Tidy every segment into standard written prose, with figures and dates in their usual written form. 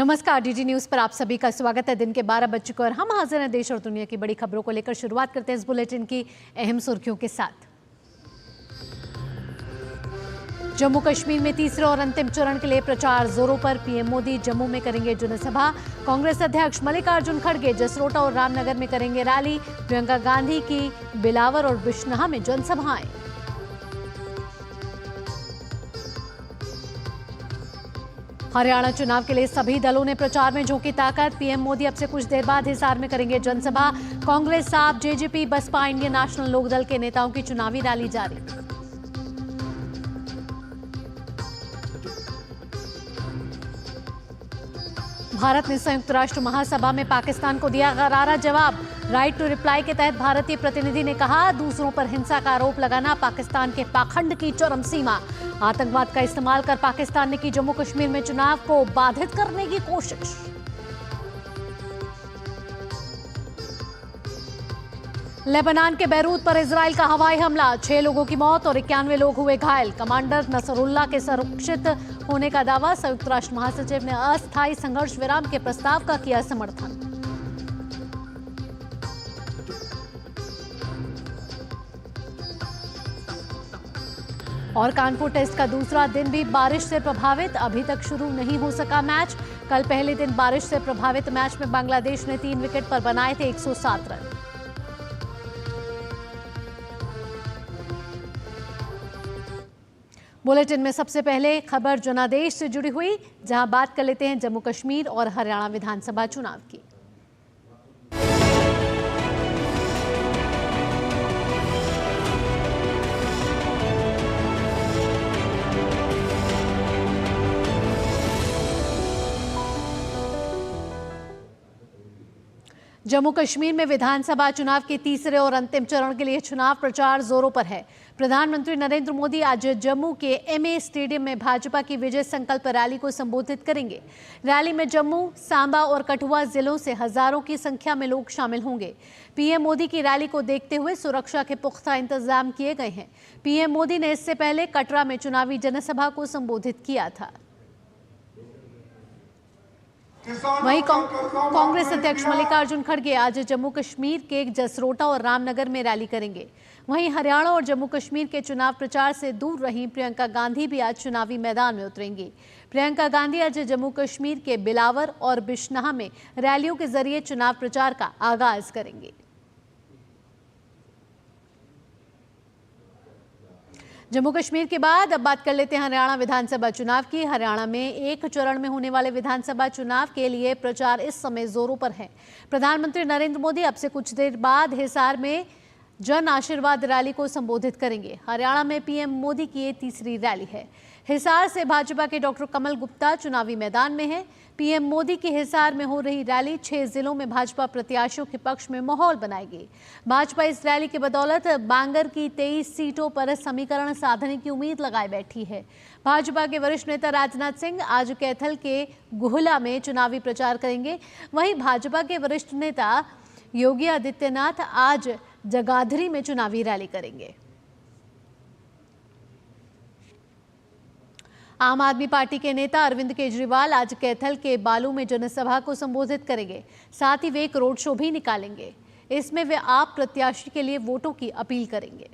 नमस्कार, DD news पर आप सभी का स्वागत है। दिन के 12 बज चुके और हम हाजिर हैं देश और दुनिया की बड़ी खबरों को लेकर। शुरुआत करते हैं इस बुलेटिन की अहम सुर्खियों के साथ। जम्मू कश्मीर में तीसरे और अंतिम चरण के लिए प्रचार जोरों पर। पीएम मोदी जम्मू में करेंगे जनसभा। कांग्रेस अध्यक्ष मल्लिकार्जुन खड़गे जसरोटा और रामनगर में करेंगे रैली। प्रियंका गांधी की बिलावर और बिश्नहा में जनसभाएं। हरियाणा चुनाव के लिए सभी दलों ने प्रचार में झोंकी ताकत। पीएम मोदी अब से कुछ देर बाद हिसार में करेंगे जनसभा। Congress, AAP, JJP, Basapa, Indian National Lokdal के नेताओं की चुनावी रैली जारी। भारत ने संयुक्त राष्ट्र महासभा में पाकिस्तान को दिया करारा जवाब। राइट टू रिप्लाई के तहत भारतीय प्रतिनिधि ने कहा, दूसरों पर हिंसा का आरोप लगाना पाकिस्तान के पाखंड की चरम सीमा। आतंकवाद का इस्तेमाल कर पाकिस्तान ने की जम्मू कश्मीर में चुनाव को बाधित करने की कोशिश। लेबनान के बैरूत पर इजराइल का हवाई हमला, 6 लोगों की मौत और 91 लोग हुए घायल। कमांडर नसरुल्लाह के सुरक्षित होने का दावा। संयुक्त राष्ट्र महासचिव ने अस्थायी संघर्ष विराम के प्रस्ताव का किया समर्थन। और कानपुर टेस्ट का दूसरा दिन भी बारिश से प्रभावित। अभी तक शुरू नहीं हो सका मैच। कल पहले दिन बारिश से प्रभावित मैच में बांग्लादेश ने 3 विकेट पर बनाए थे 107 रन। बुलेटिन में सबसे पहले खबर जनादेश से जुड़ी हुई, जहां बात कर लेते हैं जम्मू कश्मीर और हरियाणा विधानसभा चुनाव की। जम्मू कश्मीर में विधानसभा चुनाव के तीसरे और अंतिम चरण के लिए चुनाव प्रचार जोरों पर है। प्रधानमंत्री नरेंद्र मोदी आज जम्मू के एमए स्टेडियम में भाजपा की विजय संकल्प रैली को संबोधित करेंगे। रैली में जम्मू, सांबा और कठुआ जिलों से हजारों की संख्या में लोग शामिल होंगे। पीएम मोदी की रैली को देखते हुए सुरक्षा के पुख्ता इंतजाम किए गए हैं। पीएम मोदी ने इससे पहले कटरा में चुनावी जनसभा को संबोधित किया था। वहीं कांग्रेस अध्यक्ष मल्लिकार्जुन खड़गे आज जम्मू कश्मीर के जसरोटा और रामनगर में रैली करेंगे। वहीं हरियाणा और जम्मू कश्मीर के चुनाव प्रचार से दूर रहीं प्रियंका गांधी भी आज चुनावी मैदान में उतरेंगी। प्रियंका गांधी आज जम्मू कश्मीर के बिलावर और बिश्नहा में रैलियों के जरिए चुनाव प्रचार का आगाज करेंगे। जम्मू कश्मीर के बाद अब बात कर लेते हैं हरियाणा विधानसभा चुनाव की। हरियाणा में एक चरण में होने वाले विधानसभा चुनाव के लिए प्रचार इस समय जोरों पर है। प्रधानमंत्री नरेंद्र मोदी अब से कुछ देर बाद हिसार में जन आशीर्वाद रैली को संबोधित करेंगे। हरियाणा में पीएम मोदी की ये तीसरी रैली है। हिसार से भाजपा के डॉक्टर कमल गुप्ता चुनावी मैदान में है। पीएम मोदी की हिसार में हो रही रैली 6 जिलों में भाजपा प्रत्याशियों के पक्ष में माहौल बनाएगी। भाजपा इस रैली की बदौलत बांगर की 23 सीटों पर समीकरण साधने की उम्मीद लगाए बैठी है। भाजपा के वरिष्ठ नेता राजनाथ सिंह आज कैथल के गुहला में चुनावी प्रचार करेंगे। वहीं भाजपा के वरिष्ठ नेता योगी आदित्यनाथ आज जगाधरी में चुनावी रैली करेंगे। आम आदमी पार्टी के नेता अरविंद केजरीवाल आज कैथल के बालू में जनसभा को संबोधित करेंगे। साथ ही वे एक रोड शो भी निकालेंगे। इसमें वे आप प्रत्याशी के लिए वोटों की अपील करेंगे।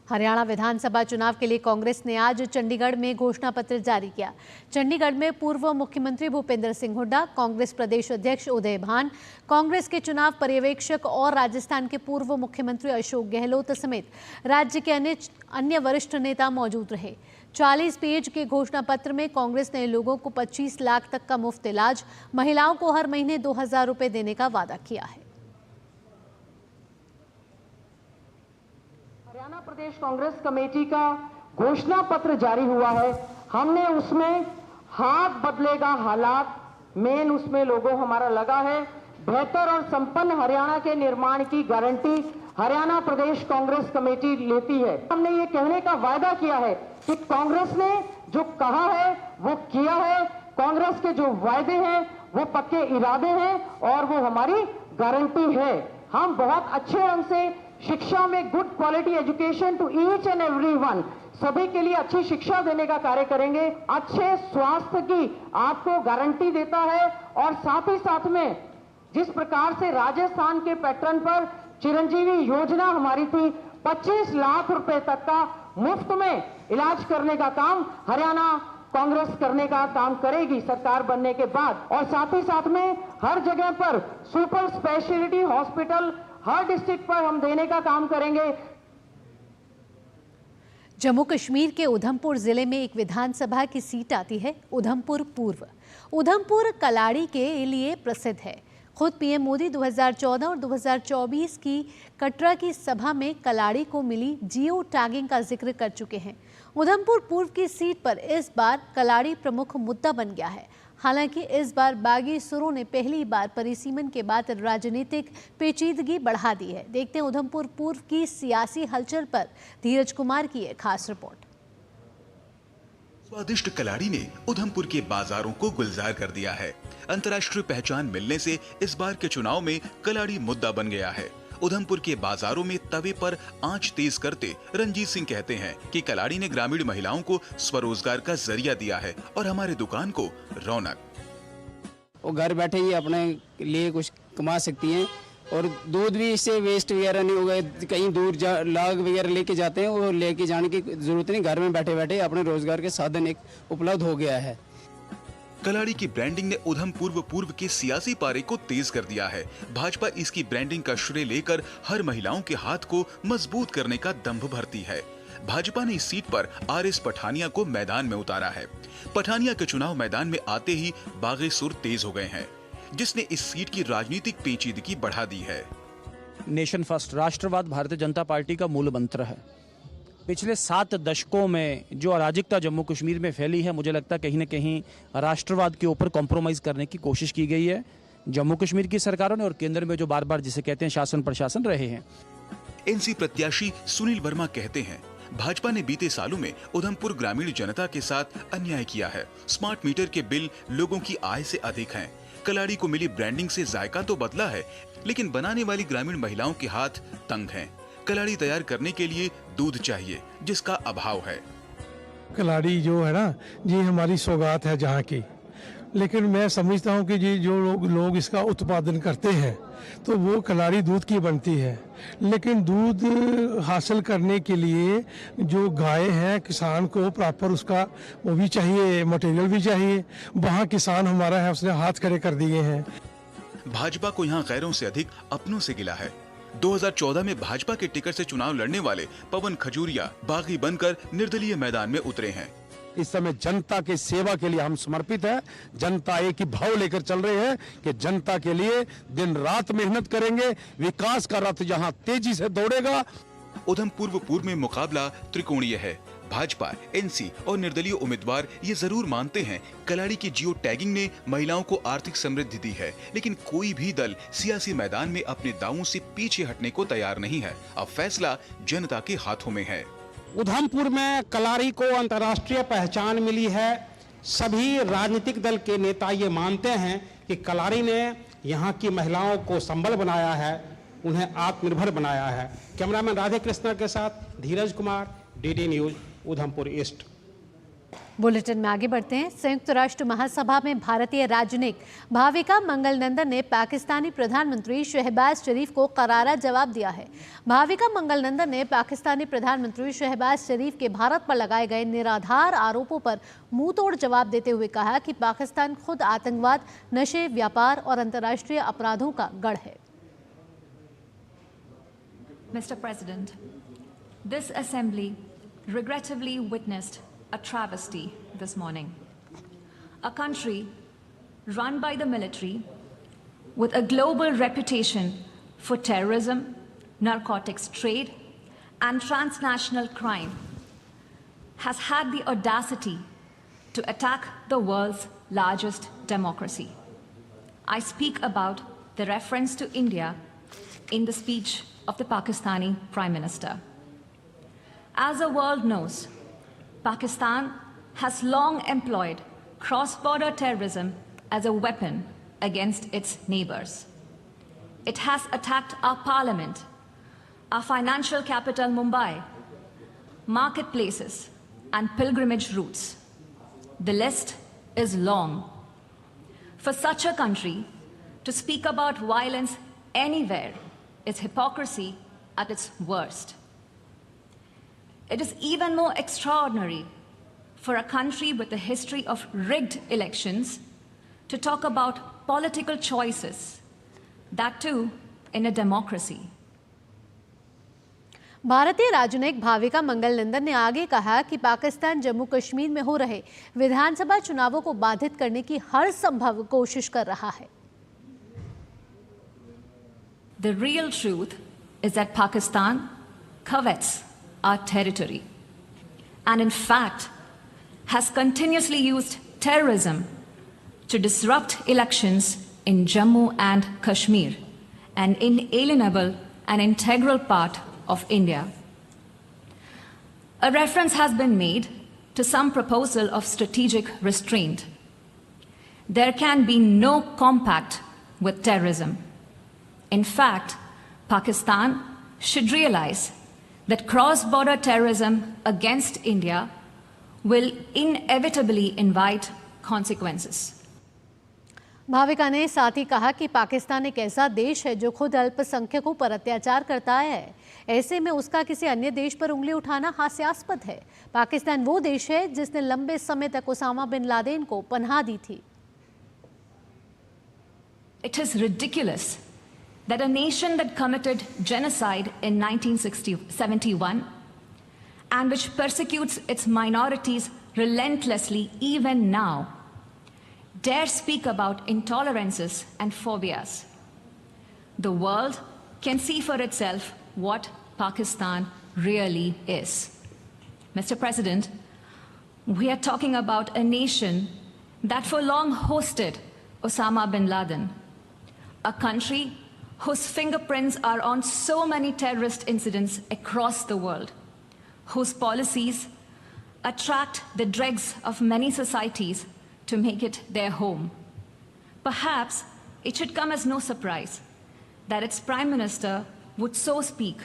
हरियाणा विधानसभा चुनाव के लिए कांग्रेस ने आज चंडीगढ़ में घोषणा पत्र जारी किया। चंडीगढ़ में पूर्व मुख्यमंत्री भूपेंद्र सिंह हुड्डा, कांग्रेस प्रदेश अध्यक्ष उदय भान, कांग्रेस के चुनाव पर्यवेक्षक और राजस्थान के पूर्व मुख्यमंत्री अशोक गहलोत समेत राज्य के अन्य वरिष्ठ नेता मौजूद रहे। 40 पेज के घोषणा पत्र में कांग्रेस ने लोगों को 25 लाख तक का मुफ्त इलाज, महिलाओं को हर महीने 2000 रुपए देने का वादा किया है। हरियाणा प्रदेश कांग्रेस कमेटी का घोषणा पत्र जारी हुआ है। हमने उसमें हाथ बदलेगा हालात मेन उसमें लोगो हमारा लगा है। बेहतर और संपन्न हरियाणा के निर्माण की गारंटी हरियाणा प्रदेश कांग्रेस कमेटी लेती है। हमने ये कहने का वायदा किया है कि कांग्रेस ने जो कहा है वो किया है। कांग्रेस के जो वायदे हैं वो पक्के इरादे हैं और वो हमारी गारंटी है। हम बहुत अच्छे ढंग से शिक्षा में good quality education to each and everyone, सभी के लिए अच्छी शिक्षा देने का कार्य करेंगे। अच्छे स्वास्थ्य की आपको गारंटी देता है और साथ ही साथ में जिस प्रकार से राजस्थान के पैटर्न पर चिरंजीवी योजना हमारी थी, 25 लाख रुपए तक का मुफ्त में इलाज करने का काम हरियाणा कांग्रेस करने का काम करेगी सरकार बनने के बाद। और साथ ही साथ में हर जगह पर सुपर स्पेशलिटी हॉस्पिटल हर डिस्ट्रिक्ट पर हम देने का काम करेंगे। जम्मू कश्मीर के उधमपुर जिले में एक विधानसभा की सीट आती है उधमपुर पूर्व। उधमपुर कलाड़ी के लिए प्रसिद्ध है। खुद पीएम मोदी 2014 और 2024 की कटरा की सभा में कलाड़ी को मिली जियो टैगिंग का जिक्र कर चुके हैं। उधमपुर पूर्व की सीट पर इस बार कलाड़ी प्रमुख मुद्दा बन गया है। हालांकि इस बार बागी सुरों ने पहली बार परिसीमन के बाद राजनीतिक पेचीदगी बढ़ा दी है। देखते हैं उधमपुर पूर्व की सियासी हलचल पर धीरज कुमार की एक खास रिपोर्ट। स्वादिष्ट कलाड़ी ने उधमपुर के बाजारों को गुलजार कर दिया है। अंतर्राष्ट्रीय पहचान मिलने से इस बार के चुनाव में कलाड़ी मुद्दा बन गया है। उधमपुर के बाजारों में तवे पर आंच तेज करते रंजीत सिंह कहते हैं कि कलाड़ी ने ग्रामीण महिलाओं को स्वरोजगार का जरिया दिया है और हमारे दुकान को रौनक। वो घर बैठे ही अपने लिए कुछ कमा सकती हैं और दूध भी इससे वेस्ट वगैरह नहीं होगा। कहीं दूर लाग वगैरह लेके जाते हैं, वो लेके जाने की जरूरत नहीं, घर में बैठे बैठे अपने रोजगार के साधन एक उपलब्ध हो गया है। कलाड़ी की ब्रांडिंग ने उधमपुर पूर्व के सियासी पारे को तेज कर दिया है। भाजपा इसकी ब्रांडिंग का श्रेय लेकर हर महिलाओं के हाथ को मजबूत करने का दंभ भरती है। भाजपा ने इस सीट पर आरएस पठानिया को मैदान में उतारा है। पठानिया के चुनाव मैदान में आते ही बागी सुर तेज हो गए हैं, जिसने इस सीट की राजनीतिक पेचीदगी बढ़ा दी है। नेशन फर्स्ट, राष्ट्रवाद भारतीय जनता पार्टी का मूल मंत्र है। पिछले 7 दशकों में जो अराजकता जम्मू कश्मीर में फैली है, मुझे लगता है कहीं न कहीं राष्ट्रवाद के ऊपर कॉम्प्रोमाइज करने की कोशिश की गई है जम्मू कश्मीर की सरकारों ने, और केंद्र में जो बार बार जिसे कहते हैं शासन प्रशासन रहे हैं। एनसी प्रत्याशी सुनील वर्मा कहते हैं, भाजपा ने बीते सालों में उधमपुर ग्रामीण जनता के साथ अन्याय किया है। स्मार्ट मीटर के बिल लोगों की आय से अधिक हैं। कलाड़ी को मिली ब्रांडिंग से जायका तो बदला है, लेकिन बनाने वाली ग्रामीण महिलाओं के हाथ तंग हैं। कलाड़ी तैयार करने के लिए दूध चाहिए, जिसका अभाव है। कलाड़ी जो है ना जी, हमारी सौगात है जहाँ की, लेकिन मैं समझता हूँ कि जी जो लोग इसका उत्पादन करते हैं तो वो कलाड़ी दूध की बनती है, लेकिन दूध हासिल करने के लिए जो गाय है, किसान को प्रॉपर उसका वो भी चाहिए, मटेरियल भी चाहिए। वहाँ किसान हमारा है, उसने हाथ खड़े कर दिए हैं। भाजपा को यहाँ गैरों से अधिक अपनों से गिला है। 2014 में भाजपा के टिकट से चुनाव लड़ने वाले पवन खजूरिया बागी बनकर निर्दलीय मैदान में उतरे हैं। इस समय जनता के सेवा के लिए हम समर्पित है। जनता एक ही भाव लेकर चल रहे हैं कि जनता के लिए दिन रात मेहनत करेंगे। विकास का रथ जहां तेजी से दौड़ेगा। उधमपुर पूर्व में मुकाबला त्रिकोणीय है। भाजपा, एनसी और निर्दलीय उम्मीदवार ये जरूर मानते हैं कलाड़ी की जियो टैगिंग ने महिलाओं को आर्थिक समृद्धि दी है, लेकिन कोई भी दल सियासी मैदान में अपने दावों से पीछे हटने को तैयार नहीं है। अब फैसला जनता के हाथों में है। उधमपुर में कलाड़ी को अंतर्राष्ट्रीय पहचान मिली है। सभी राजनीतिक दल के नेता ये मानते हैं कि कलाड़ी ने यहाँ की महिलाओं को संबल बनाया है, उन्हें आत्मनिर्भर बनाया है। कैमरामैन राधे कृष्णा के साथ Dheeraj Kumar, DD News, Udhampur East. Bulletin में आगे बढ़ते हैं। संयुक्त राष्ट्र महासभा में भारतीय राजनयिक भाविका मंगलनंदन ने पाकिस्तानी प्रधानमंत्री शहबाज शरीफ को करारा जवाब दिया है। भाविका मंगलनंदन ने पाकिस्तानी प्रधानमंत्री शहबाज शरीफ के भारत पर लगाए गए निराधार आरोपों पर मुंहतोड़ जवाब देते हुए कहा कि पाकिस्तान खुद आतंकवाद, नशे, व्यापार और अंतर्राष्ट्रीय अपराधों का गढ़ है। Mr. President, this assembly regrettably witnessed a travesty this morning. A country run by the military with a global reputation for terrorism, narcotics trade, and transnational crime has had the audacity to attack the world's largest democracy. I speak about the reference to India in the speech of the Pakistani Prime Minister. As the world knows, Pakistan has long employed cross-border terrorism as a weapon against its neighbors. It has attacked our parliament, our financial capital Mumbai, marketplaces, and pilgrimage routes. The list is long. For such a country to speak about violence anywhere is hypocrisy at its worst. It is even more extraordinary for a country with a history of rigged elections to talk about political choices, that too in a democracy. भारतीय राजनयिक भाविका मंगल नंदन ने आगे कहा कि पाकिस्तान जम्मू कश्मीर में हो रहे विधानसभा चुनावों को बाधित करने की हर संभव कोशिश कर रहा है। The real truth is that Pakistan covets our territory and in fact has continuously used terrorism to disrupt elections in Jammu and Kashmir, an inalienable and integral part of India. A reference has been made to some proposal of strategic restraint. There can be no compact with terrorism. In fact, Pakistan should realize that cross-border terrorism against India will inevitably invite consequences. Bhavika ने साथ ही कहा कि पाकिस्तान एक ऐसा देश है जो खुद अल्पसंख्यकों पर अत्याचार करता है। ऐसे में उसका किसी अन्य देश पर उंगली उठाना हास्यास्पद है। पाकिस्तान वो देश है जिसने लंबे समय तक ओसामा बिन लादेन को पनाह दी थी। It is ridiculous that a nation that committed genocide in 1971 and which persecutes its minorities relentlessly even now dare speak about intolerances and phobias. The world can see for itself what Pakistan really is. Mr. President, we are talking about a nation that for long hosted Osama bin Laden, a country whose fingerprints are on so many terrorist incidents across the world, whose policies attract the dregs of many societies to make it their home. Perhaps it should come as no surprise that its Prime Minister would so speak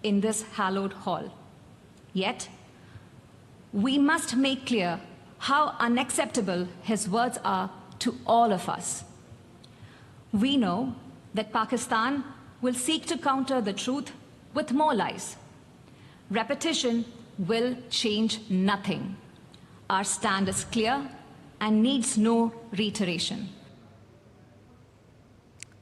in this hallowed hall. Yet, we must make clear how unacceptable his words are to all of us. We know that Pakistan will seek to counter the truth with more lies. Repetition will change nothing. Our stand is clear and needs no reiteration.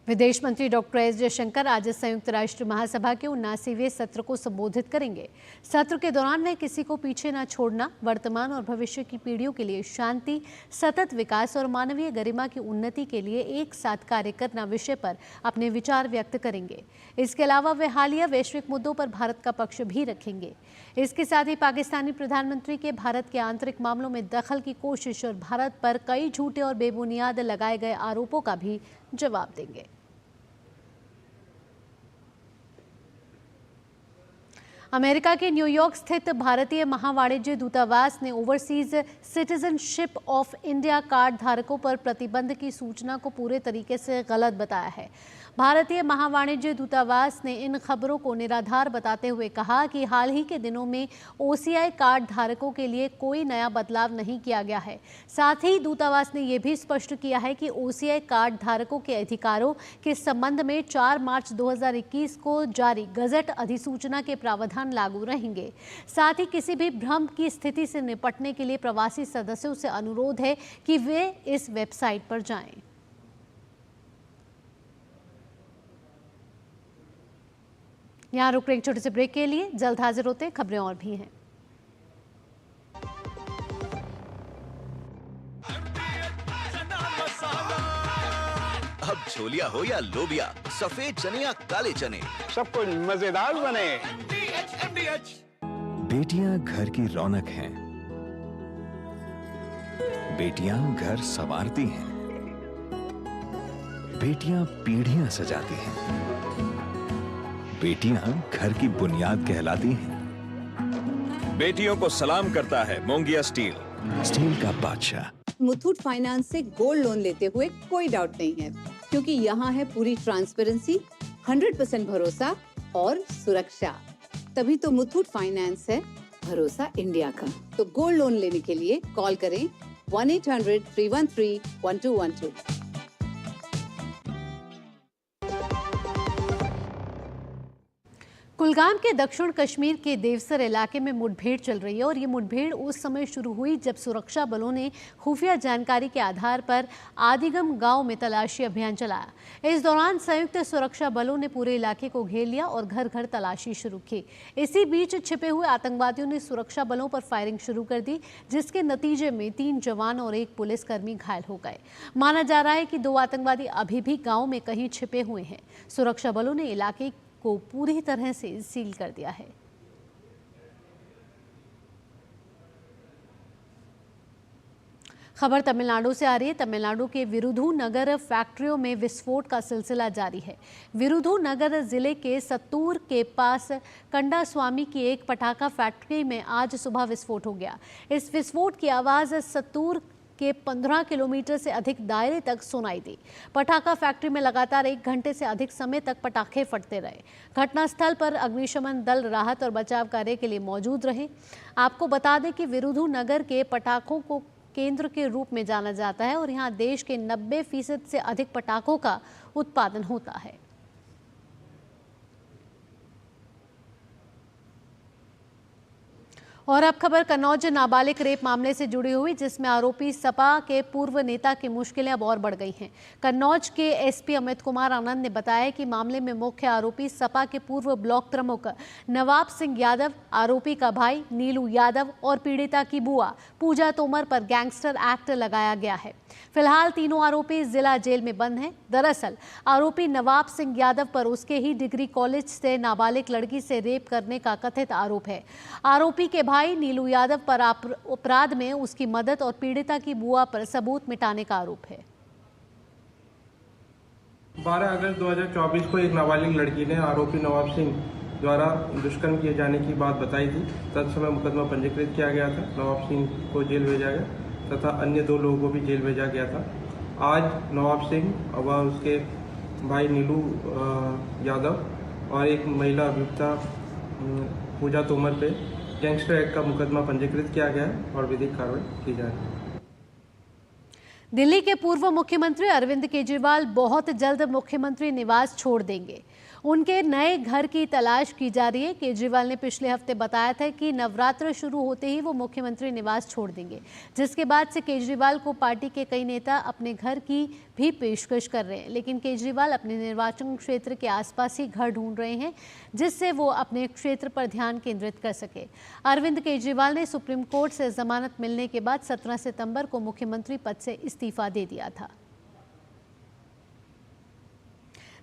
विदेश मंत्री doctor S Jaishankar आज संयुक्त राष्ट्र महासभा के 79वें सत्र को संबोधित करेंगे। सत्र के दौरान वे किसी को पीछे न छोड़ना, वर्तमान और भविष्य की पीढ़ियों के लिए शांति, सतत विकास और मानवीय गरिमा की उन्नति के लिए एक साथ कार्य करना विषय पर अपने विचार व्यक्त करेंगे। इसके अलावा वे हालिया वैश्विक मुद्दों पर भारत का पक्ष भी रखेंगे। इसके साथ ही पाकिस्तानी प्रधानमंत्री के भारत के आंतरिक मामलों में दखल की कोशिश और भारत पर कई झूठे और बेबुनियाद लगाए गए आरोपों का भी जवाब देंगे। अमेरिका के न्यूयॉर्क स्थित भारतीय महावाणिज्य दूतावास ने overseas citizenship of India card धारकों पर प्रतिबंध की सूचना को पूरे तरीके से गलत बताया है। भारतीय महावाणिज्य दूतावास ने इन खबरों को निराधार बताते हुए कहा कि हाल ही के दिनों में ओसीआई कार्ड धारकों के लिए कोई नया बदलाव नहीं किया गया है। साथ ही दूतावास ने यह भी स्पष्ट किया है कि ओसीआई कार्ड धारकों के अधिकारों के संबंध में 4 मार्च 2021 को जारी गजट अधिसूचना के प्रावधान लागू रहेंगे। साथ ही किसी भी भ्रम की स्थिति से निपटने के लिए प्रवासी सदस्यों से अनुरोध है कि वे इस वेबसाइट पर जाएं। यहाँ रुक रहे एक छोटे से ब्रेक के लिए, जल्द हाजिर होते हैं, खबरें और भी हैं। अब छोलिया हो या लोबिया, सफेद चने या काले चने, सब कुछ मजेदार बने। बेटियां घर की रौनक हैं। बेटियां घर संवारती हैं। बेटियां पीढ़ियां सजाती हैं। बेटियां घर की बुनियाद कहलाती हैं। बेटियों को सलाम करता है मोंगिया स्टील, स्टील का बादशाह। मुथूट फाइनेंस से गोल्ड लोन लेते हुए कोई डाउट नहीं है, क्योंकि यहाँ है पूरी ट्रांसपेरेंसी, 100% भरोसा और सुरक्षा। तभी तो मुथूट फाइनेंस है भरोसा इंडिया का। तो गोल्ड लोन लेने के लिए कॉल करें 1-800-313-1212। कुलगाम के दक्षिण कश्मीर के देवसर इलाके में मुठभेड़ चल रही है और ये मुठभेड़ उस समय शुरू हुई जब सुरक्षा बलों ने खुफिया जानकारी के आधार पर आदिगम गांव में तलाशी अभियान चलाया। इस दौरान संयुक्त सुरक्षा बलों ने पूरे इलाके को घेर लिया और घर घर तलाशी शुरू की। इसी बीच छिपे हुए आतंकवादियों ने सुरक्षा बलों पर फायरिंग शुरू कर दी, जिसके नतीजे में 3 जवान और 1 पुलिसकर्मी घायल हो गए। माना जा रहा है कि 2 आतंकवादी अभी भी गाँव में कहीं छिपे हुए हैं। सुरक्षा बलों ने इलाके को पूरी तरह से सील कर दिया है। खबर तमिलनाडु से आ रही है। तमिलनाडु के विरुधुनगर फैक्ट्रियों में विस्फोट का सिलसिला जारी है। विरुधुनगर जिले के सत्तूर के पास कंडास्वामी की एक पटाखा फैक्ट्री में आज सुबह विस्फोट हो गया। इस विस्फोट की आवाज सत्तूर के 15 किलोमीटर से अधिक दायरे तक सुनाई दी। पटाखा फैक्ट्री में लगातार 1 घंटे से अधिक समय तक पटाखे फटते रहे। घटनास्थल पर अग्निशमन दल राहत और बचाव कार्य के लिए मौजूद रहे। आपको बता दें कि विरुधुनगर के पटाखों को केंद्र के रूप में जाना जाता है और यहाँ देश के 90% से अधिक पटाखों का उत्पादन होता है। और अब खबर कन्नौज नाबालिग रेप मामले से जुड़ी हुई, जिसमें आरोपी सपा के पूर्व नेता की मुश्किलें अब और बढ़ गई हैं। कन्नौज के एसपी अमित कुमार आनंद ने बताया कि मामले में मुख्य आरोपी सपा के पूर्व ब्लॉक प्रमुख नवाब सिंह यादव, आरोपी का भाई नीलू यादव और पीड़िता की बुआ पूजा तोमर पर गैंगस्टर एक्ट लगाया गया है। फिलहाल तीनों आरोपी जिला जेल में बंद हैं। दरअसल आरोपी नवाब सिंह यादव पर उसके ही डिग्री कॉलेज से नाबालिग लड़की से रेप करने का कथित आरोप है। आरोपी के भाई नीलू यादव पर अपराध में उसकी मदद और पीड़िता की बुआ पर सबूत मिटाने का आरोप है। 12 अगस्त 2024 को एक नाबालिग लड़की ने आरोपी नवाब सिंह द्वारा दुष्कर्म किए जाने की बात बताई थी। तत्समय मुकदमा पंजीकृत किया गया था। नवाब सिंह को जेल भेजा गया तथा अन्य 2 लोगों को भी जेल भेजा गया था। आज नवाब सिंह व उसके भाई नीलू यादव और एक महिला अभियुक्ता पूजा तोमर पे गैंगस्टर एक्ट का मुकदमा पंजीकृत किया गया है और विधिक कार्रवाई की जा रही है। दिल्ली के पूर्व मुख्यमंत्री अरविंद केजरीवाल बहुत जल्द मुख्यमंत्री निवास छोड़ देंगे। उनके नए घर की तलाश की जा रही है। केजरीवाल ने पिछले हफ्ते बताया था कि नवरात्र शुरू होते ही वो मुख्यमंत्री निवास छोड़ देंगे, जिसके बाद से केजरीवाल को पार्टी के कई नेता अपने घर की भी पेशकश कर रहे हैं। लेकिन केजरीवाल अपने निर्वाचन क्षेत्र के आसपास ही घर ढूंढ रहे हैं, जिससे वो अपने क्षेत्र पर ध्यान केंद्रित कर सके। अरविंद केजरीवाल ने सुप्रीम कोर्ट से जमानत मिलने के बाद 17 सितंबर को मुख्यमंत्री पद से इस्तीफा दे दिया था।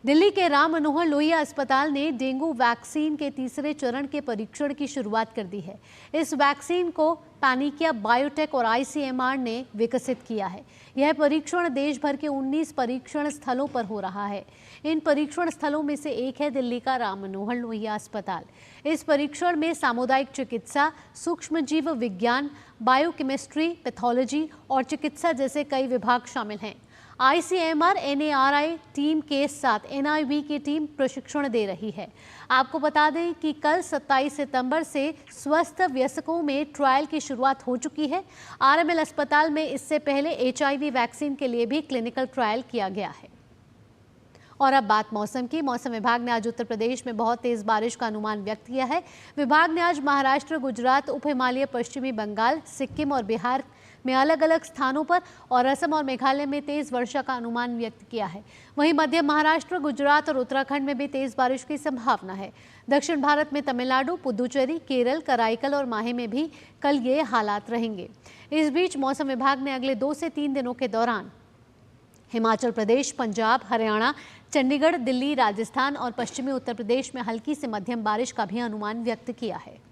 दिल्ली के राम मनोहर लोहिया अस्पताल ने डेंगू वैक्सीन के तीसरे चरण के परीक्षण की शुरुआत कर दी है। इस वैक्सीन को पैनिकिया बायोटेक और आईसीएमआर ने विकसित किया है। यह परीक्षण देश भर के 19 परीक्षण स्थलों पर हो रहा है। इन परीक्षण स्थलों में से एक है दिल्ली का राम मनोहर लोहिया अस्पताल। इस परीक्षण में सामुदायिक चिकित्सा, सूक्ष्मजीव विज्ञान, बायोकेमिस्ट्री, पैथोलॉजी और चिकित्सा जैसे कई विभाग शामिल हैं। आईसीएमआर एनएआरआई टीम के साथ एनआईवी की टीम प्रशिक्षण दे रही है। आपको बता दें कि कल 27 सितंबर से स्वस्थ वयस्कों में ट्रायल की शुरुआत हो चुकी है। आरएमएल अस्पताल में इससे पहले एचआईवी वैक्सीन के लिए भी क्लिनिकल ट्रायल किया गया है। और अब बात मौसम की। मौसम विभाग ने आज उत्तर प्रदेश में बहुत तेज बारिश का अनुमान व्यक्त किया है। विभाग ने आज महाराष्ट्र, गुजरात, उप हिमालय, पश्चिमी बंगाल, सिक्किम और बिहार में अलग अलग स्थानों पर और असम और मेघालय में तेज वर्षा का अनुमान व्यक्त किया है। वहीं मध्य महाराष्ट्र, गुजरात और उत्तराखंड में भी तेज बारिश की संभावना है। दक्षिण भारत में तमिलनाडु, पुदुचेरी, केरल, कराईकल और माहे में भी कल ये हालात रहेंगे। इस बीच मौसम विभाग ने अगले 2 से 3 दिनों के दौरान हिमाचल प्रदेश, पंजाब, हरियाणा, चंडीगढ़, दिल्ली, राजस्थान और पश्चिमी उत्तर प्रदेश में हल्की से मध्यम बारिश का भी अनुमान व्यक्त किया है।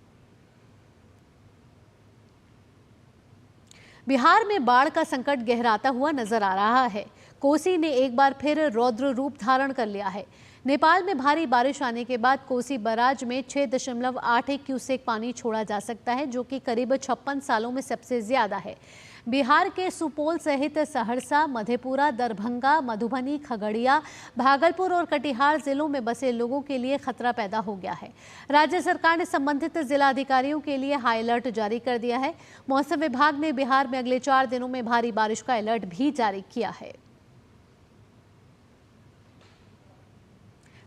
बिहार में बाढ़ का संकट गहराता हुआ नजर आ रहा है। कोसी ने एक बार फिर रौद्र रूप धारण कर लिया है। नेपाल में भारी बारिश आने के बाद कोसी बराज में 6.81 क्यूसेक पानी छोड़ा जा सकता है, जो कि करीब 56 सालों में सबसे ज्यादा है। बिहार के सुपौल सहित सहरसा, मधेपुरा, दरभंगा, मधुबनी, खगड़िया, भागलपुर और कटिहार जिलों में बसे लोगों के लिए खतरा पैदा हो गया है। राज्य सरकार ने संबंधित जिला अधिकारियों के लिए हाई अलर्ट जारी कर दिया है। मौसम विभाग ने बिहार में अगले 4 दिनों में भारी बारिश का अलर्ट भी जारी किया है।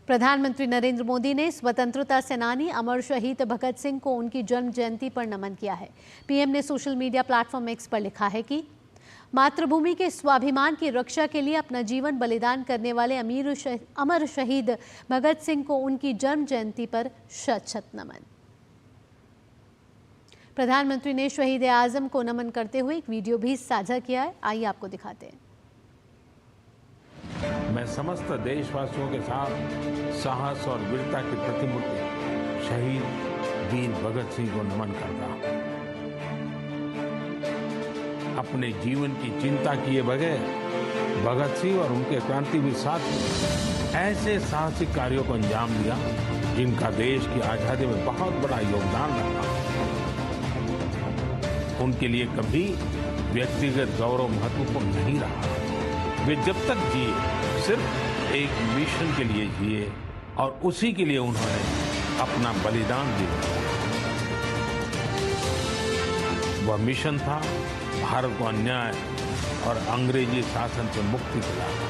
प्रधानमंत्री नरेंद्र मोदी ने स्वतंत्रता सेनानी अमर शहीद भगत सिंह को उनकी जन्म जयंती पर नमन किया है। पीएम ने सोशल मीडिया प्लेटफॉर्म एक्स पर लिखा है कि मातृभूमि के स्वाभिमान की रक्षा के लिए अपना जीवन बलिदान करने वाले अमर शहीद भगत सिंह को उनकी जन्म जयंती पर शत-शत नमन। प्रधानमंत्री ने शहीद आजम को नमन करते हुए एक वीडियो भी साझा किया है। आइए आपको दिखाते हैं। मैं समस्त देशवासियों के साथ साहस और वीरता की प्रतिमूर्ति शहीद वीर भगत सिंह को नमन करता हूं। अपने जीवन की चिंता किए बगैर भगत सिंह और उनके क्रांतिवीर साथी ऐसे साहसिक कार्यों को अंजाम दिया जिनका देश की आजादी में बहुत बड़ा योगदान रहा। उनके लिए कभी व्यक्तिगत गौरव महत्वपूर्ण नहीं रहा। वे जब तक जिए सिर्फ एक मिशन के लिए जिए और उसी के लिए उन्होंने अपना बलिदान दिया। वह मिशन था भारत को अन्याय और अंग्रेजी शासन से मुक्ति दिलाना।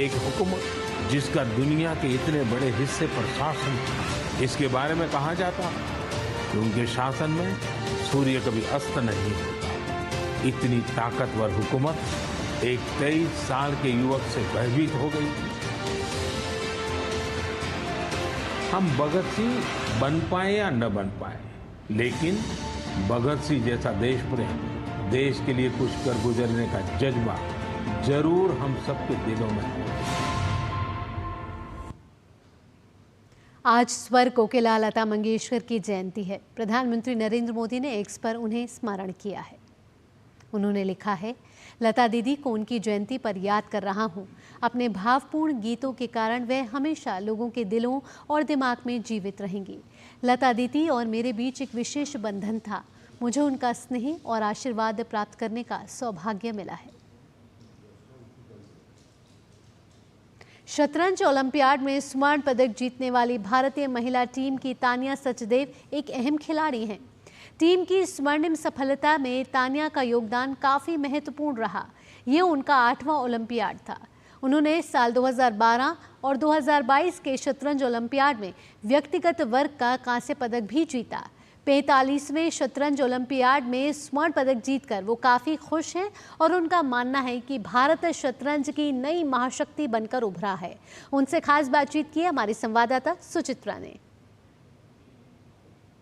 एक हुकूमत जिसका दुनिया के इतने बड़े हिस्से पर शासन था। इसके बारे में कहा जाता कि उनके शासन में सूर्य कभी अस्त नहीं होता। इतनी ताकतवर हुकूमत एक 23 साल के युवक से भयभीत हो गई। हम भगत सिंह बन पाए या न बन पाए, लेकिन भगत सिंह जैसा देश प्रेम, देश के लिए कुछ कर गुजरने का जज्बा जरूर हम सबके दिलों में है। आज स्वर कोकिला लता मंगेशकर की जयंती है। प्रधानमंत्री नरेंद्र मोदी ने एक्स पर उन्हें स्मरण किया है। उन्होंने लिखा है, लता दीदी को उनकी जयंती पर याद कर रहा हूं। अपने भावपूर्ण गीतों के कारण वे हमेशा लोगों के दिलों और दिमाग में जीवित रहेंगी। लता दीदी और मेरे बीच एक विशेष बंधन था। मुझे उनका स्नेह और आशीर्वाद प्राप्त करने का सौभाग्य मिला है। शतरंज ओलंपियाड में स्वर्ण पदक जीतने वाली भारतीय महिला टीम की तानिया सचदेव एक अहम खिलाड़ी हैं। टीम की स्वर्णिम सफलता में तानिया का योगदान काफ़ी महत्वपूर्ण रहा। ये उनका 8वां ओलंपियाड था। उन्होंने साल 2012 और 2022 के शतरंज ओलंपियाड में व्यक्तिगत वर्ग का कांस्य पदक भी जीता। 45वें शतरंज ओलंपियाड में स्वर्ण पदक जीतकर वो काफ़ी खुश हैं और उनका मानना है कि भारत शतरंज की नई महाशक्ति बनकर उभरा है। उनसे खास बातचीत की हमारी संवाददाता सुचित्रा ने।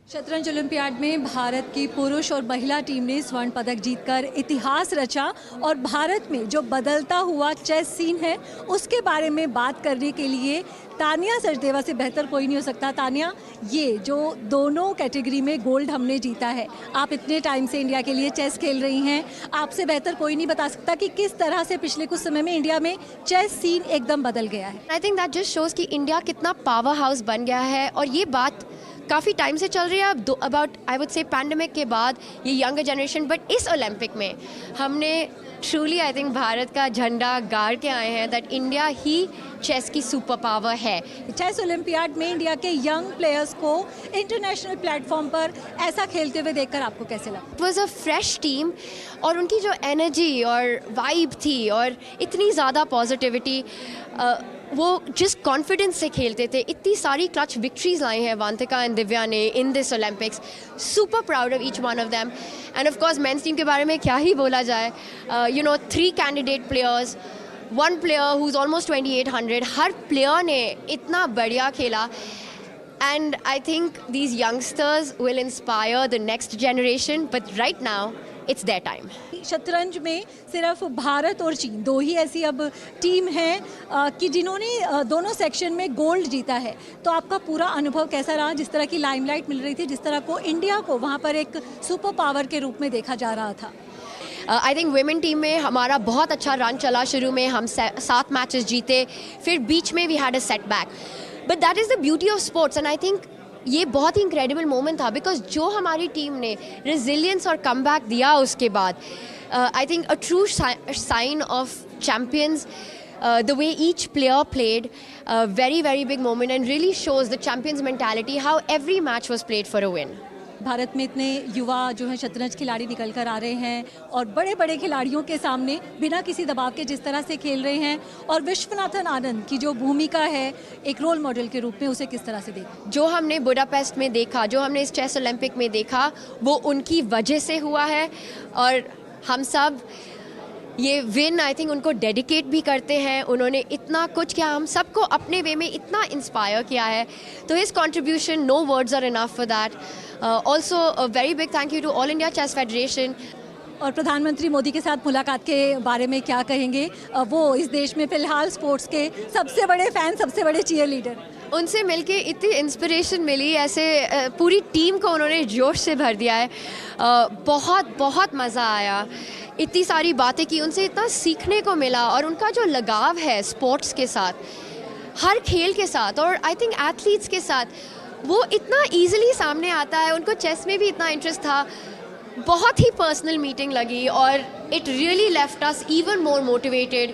शतरंज ओलंपियाड में भारत की पुरुष और महिला टीम ने स्वर्ण पदक जीतकर इतिहास रचा और भारत में जो बदलता हुआ चेस सीन है उसके बारे में बात करने के लिए तानिया सचदेवा से बेहतर कोई नहीं हो सकता। तानिया, ये जो दोनों कैटेगरी में गोल्ड हमने जीता है, आप इतने टाइम से इंडिया के लिए चेस खेल रही हैं, आपसे बेहतर कोई नहीं बता सकता कि किस तरह से पिछले कुछ समय में इंडिया में चेस सीन एकदम बदल गया है। I think that just shows कि इंडिया कितना पावर हाउस बन गया है और ये बात काफ़ी टाइम से चल रही है। अब about I would say pandemic के बाद ये यंगर जनरेशन, बट इस ओलंपिक में हमने ट्रूली आई थिंक भारत का झंडा गाड़ के आए हैं दैट इंडिया ही चेस की सुपर पावर है। चेस ओलंपियाड में इंडिया के यंग प्लेयर्स को इंटरनेशनल प्लेटफॉर्म पर ऐसा खेलते हुए देखकर आपको कैसे लगा? It was a fresh team और उनकी जो एनर्जी और वाइब थी और इतनी ज़्यादा पॉजिटिविटी, वो जिस कॉन्फिडेंस से खेलते थे, इतनी सारी क्लच विक्ट्रीज लाई हैं वांतिका एंड दिव्या ने in this Olympics. Super proud of each one of them end of course men's team के बारे में क्या ही बोला जाए। 3 candidate players, 1 player who is almost 2800, her player ने इतना बढ़िया खेला and I think these youngsters will inspire the next generation, but right now it's their time. शतरंज में सिर्फ भारत और चीन 2 ही ऐसी अब टीम हैं कि जिन्होंने दोनों सेक्शन में गोल्ड जीता है। तो आपका पूरा अनुभव कैसा रहा? जिस तरह की लाइमलाइट मिल रही थी, जिस तरह को इंडिया को वहाँ पर एक सुपर पावर के रूप में देखा जा रहा था। आई थिंक वुमेन टीम में हमारा बहुत अच्छा रन चला। शुरू में हम 7 मैचेस जीते, फिर बीच में we had a setback, but that is the beauty of sports and I think ये बहुत ही इंक्रेडिबल मोमेंट था, बिकॉज जो हमारी टीम ने रेजिलियंस और कमबैक दिया उसके बाद, I think a true sign of champions. The way each player played, very very big moment and really shows the champions mentality, how every match was played for a win. Bharat में इतने युवा जो हैं शतरंज खिलाड़ी निकल कर आ रहे हैं और बड़े बड़े खिलाड़ियों के सामने बिना किसी दबाव के जिस तरह से खेल रहे हैं, और विश्वनाथन आनंद की जो भूमिका है एक रोल मॉडल के रूप में, उसे किस तरह से देखा? जो हमने बुडापेस्ट में देखा, जो हमने इस चेस ओलंपिक में देखा, वो उनकी वजह से हुआ है. और हम सब ये विन आई थिंक उनको डेडिकेट भी करते हैं. उन्होंने इतना कुछ किया, हम सबको अपने वे में इतना इंस्पायर किया है. तो his contribution, no words are enough for that. Also a very big thank you to all India chess federation. और प्रधानमंत्री मोदी के साथ मुलाकात के बारे में क्या कहेंगे? वो इस देश में फिलहाल स्पोर्ट्स के सबसे बड़े फैन, सबसे बड़े चीयर लीडर. उनसे मिलके इतनी इंस्पिरेशन मिली, ऐसे पूरी टीम को उन्होंने जोश से भर दिया है. बहुत बहुत मज़ा आया, इतनी सारी बातें की, उनसे इतना सीखने को मिला. और उनका जो लगाव है स्पोर्ट्स के साथ, हर खेल के साथ, और आई थिंक एथलीट्स के साथ, वो इतना ईजिली सामने आता है. उनको चेस में भी इतना इंटरेस्ट था. बहुत ही पर्सनल मीटिंग लगी और it really left us even more motivated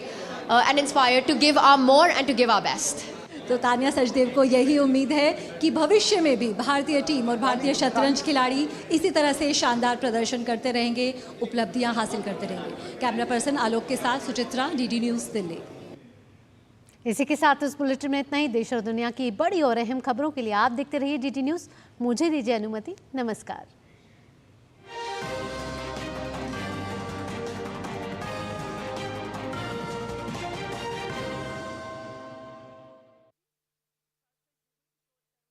and inspired to give our more and to give our best. तो तान्या सचदेव को यही उम्मीद है कि भविष्य में भी भारतीय टीम और भारतीय शतरंज खिलाड़ी इसी तरह से शानदार प्रदर्शन करते रहेंगे, उपलब्धियां हासिल करते रहेंगे. कैमरा पर्सन आलोक के साथ सुचित्रा, डीडी न्यूज़, दिल्ली. इसी के साथ इस बुलेटिन में इतना ही. देश और दुनिया की बड़ी और अहम खबरों के लिए आप देखते रहिए डीडी न्यूज़. मुझे दीजिए अनुमति. नमस्कार.